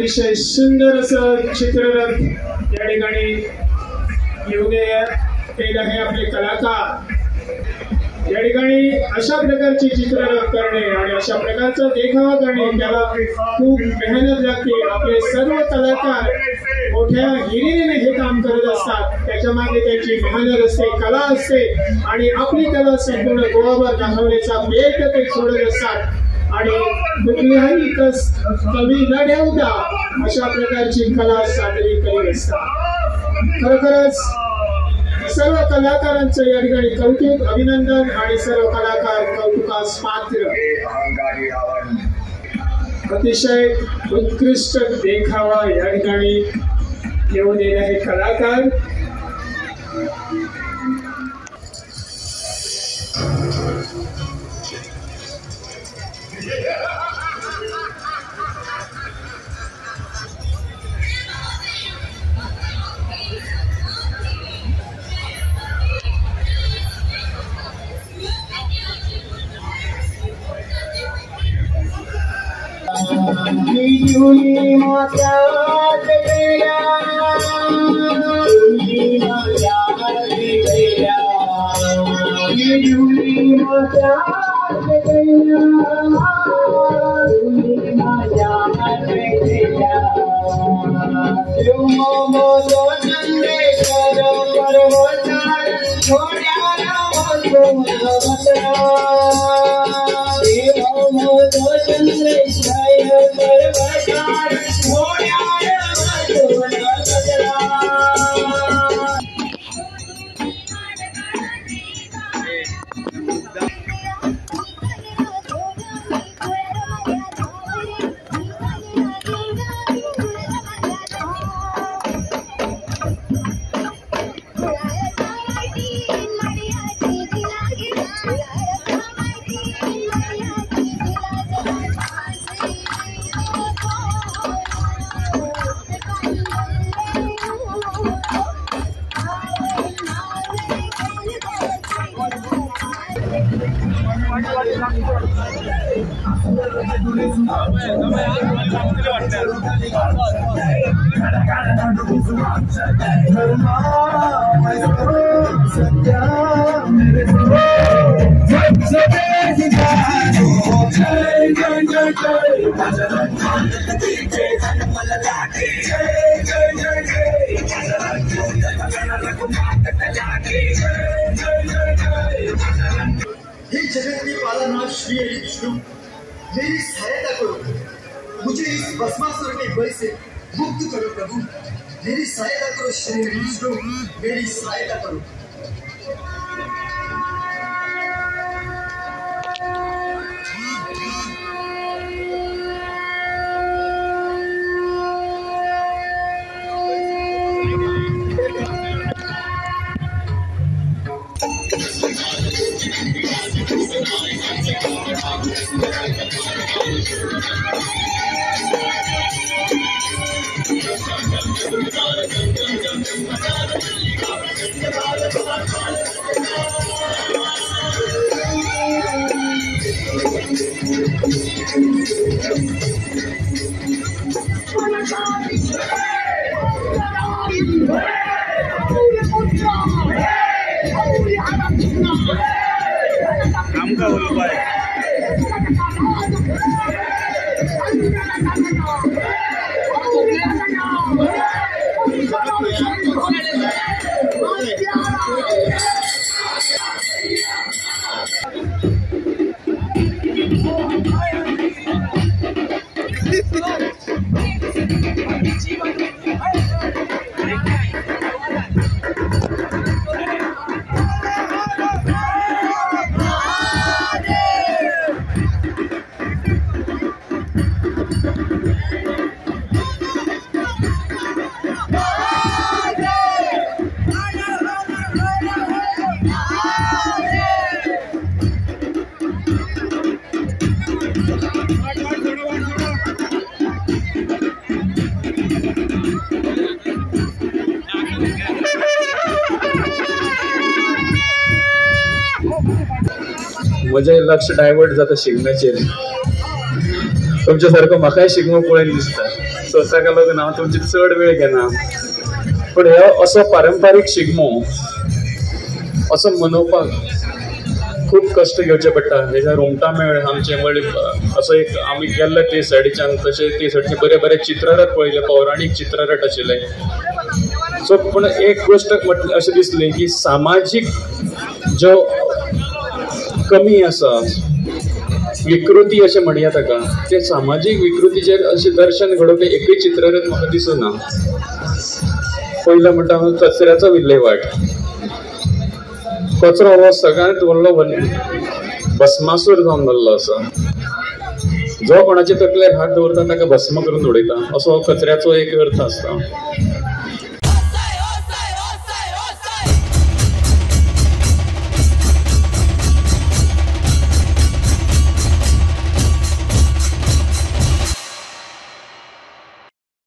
अतिशय सुंदर असं चित्ररथ या ठिकाणी येऊन केलं आहे आपले कलाकार। या ठिकाणी अशा प्रकारची चित्ररथ करणे आणि अशा प्रकारचा देखावा करणे त्याला खूप मेहनत लागते। आपले सर्व कलाकार मोठ्या हिरिरीने हे काम करत असतात, त्याच्या मागे त्यांची मेहनत असते, कला असते आणि आपली कला संपूर्ण गोवाभर दाखवण्याचा बेत ते सोडत असतात आणि कुठल्याही कमी न ठेवता अशा प्रकारची कला सादरी करीत असतात। खरोखरच सर्व कलाकारांचं या ठिकाणी कौतुक, अभिनंदन आणि सर्व कलाकार कौतुकास पात्र। अतिशय उत्कृष्ट देखावा या ठिकाणी येऊन येत आहे कलाकार। जुली माता तेरा जुली माता तेरा जुली माता तेरा जुली माता तेरा तुम मोदो चंद्रे करो परवतार छोड़ा रो तुम बतरा तुम मोदो चंद्रे परवतार छोड़ा रो तुम बतरा। जगत के पालनहार श्री हरि विष्णु मेरी सहायता करो, मुझे इस भस्मासुर के भय से मुक्त करो प्रभु, मेरी सहायता करो श्री हरि विष्णु, मेरी सहायता करो। म्हजें लक्ष डायवर्ट जाता शिगम्याचेर, तुमच्या सारको म्हाकाय शिगमो पळोवन दिसता। सो ताका लागून हांव तुमची चड वेळ घेना. पूण हो असो पारंपारीक शिगमो असो मनोवपाक खूब कश्ट घेवचे पडटा. हेच्या रोमटामेळ आमचे असो एक आमी गेल्ले ते सायडीच्यान तशें ते सायडीचे बरे बरे चित्ररथ पळयले, पौराणीक चित्ररथ आशिल्ले. सो पूण एक गोश्ट म्हटल्यार अशें दिसली की सामाजीक जो कमी आसा, विकृती अशें म्हणया ताका, ते सामाजीक विकृतीचेर अशें दर्शन घडोवपी एकूय चित्ररथ म्हाका दिसूना. पयलो म्हणटा कचऱ्याचो विल्लेवाट. कचरो हो सगळ्यांत व्हडलो भस्मासूर जावन जाल्लो आसा. जो कोणाचे तकलेर हात दवरता ताका भस्म करून उडयता, असो हो कचऱ्याचो एक अर्थ आसता.